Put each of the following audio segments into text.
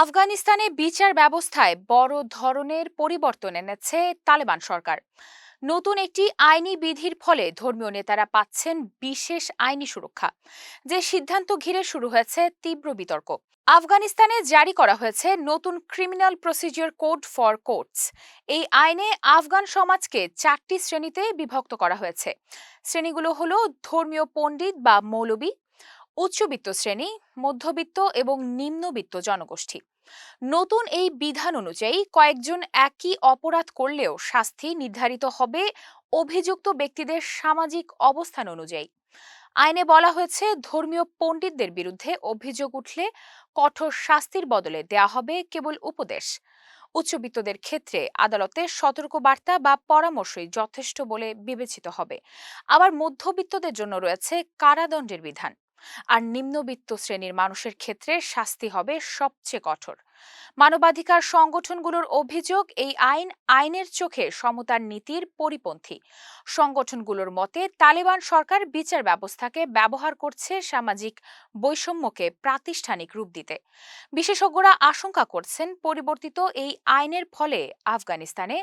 আফগানিস্তানে বিচার ব্যবস্থায় বড় ধরনের পরিবর্তন এনেছে তালেবান সরকার। নতুন একটি আইনি বিধির ফলে ধর্মীয় নেতারা পাচ্ছেন বিশেষ আইনি সুরক্ষা, যে সিদ্ধান্ত ঘিরে শুরু হয়েছে তীব্র বিতর্ক। আফগানিস্তানে জারি করা হয়েছে নতুন criminal procedure code for courts. এই আইনে আফগান সমাজকে 4টি শ্রেণীতে বিভক্ত করা হয়েছে। শ্রেণীগুলো হলো ধর্মীয় পণ্ডিত বা মৌলবি, উচ্চবিত্ত শ্রেণী, মধ্যবিত্ত এবং নিম্নবিত্ত জনগোষ্ঠী। নতুন এই বিধান অনুযায়ী কয়েকজন একই অপরাধ করলেও শাস্তি নির্ধারিত হবে অভিযুক্ত ব্যক্তিদের সামাজিক অবস্থান অনুযায়ী। আইনে বলা হয়েছে ধর্মীয় পণ্ডিতদের বিরুদ্ধে অভিযোগ উঠলে কঠোর শাস্তির বদলে দেয়া হবে কেবল উপদেশ। উচ্চবিত্তদের ক্ষেত্রে আদালতে সতর্কবার্তা বা পরামর্শই যথেষ্ট বলে বিবেচিত হবে। আবার মধ্যবিত্তদের জন্য রয়েছে কারাদণ্ডের বিধান। আর নিম্নবিত্ত শ্রেণীর মানুষের ক্ষেত্রে শাস্তি হবে সবচেয়ে কঠোর। মানবাধিকার সংগঠনগুলোর অভিযোগ, এই আইনের চোখে সমতার নীতির পরিপন্থী। সংগঠনগুলোর মতে তালেবান সরকার বিচার ব্যবস্থাকে ব্যবহার করছে সামাজিক বৈষম্যকে প্রাতিষ্ঠানিক রূপ দিতে। বিশেষজ্ঞরা আশঙ্কা করছেন পরিবর্তিত এই আইনের ফলে আফগানিস্তানে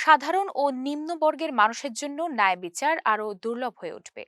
সাধারণ ও নিম্নবর্গের মানুষের জন্য ন্যায় বিচার আরও দুর্লভ হয়ে উঠবে।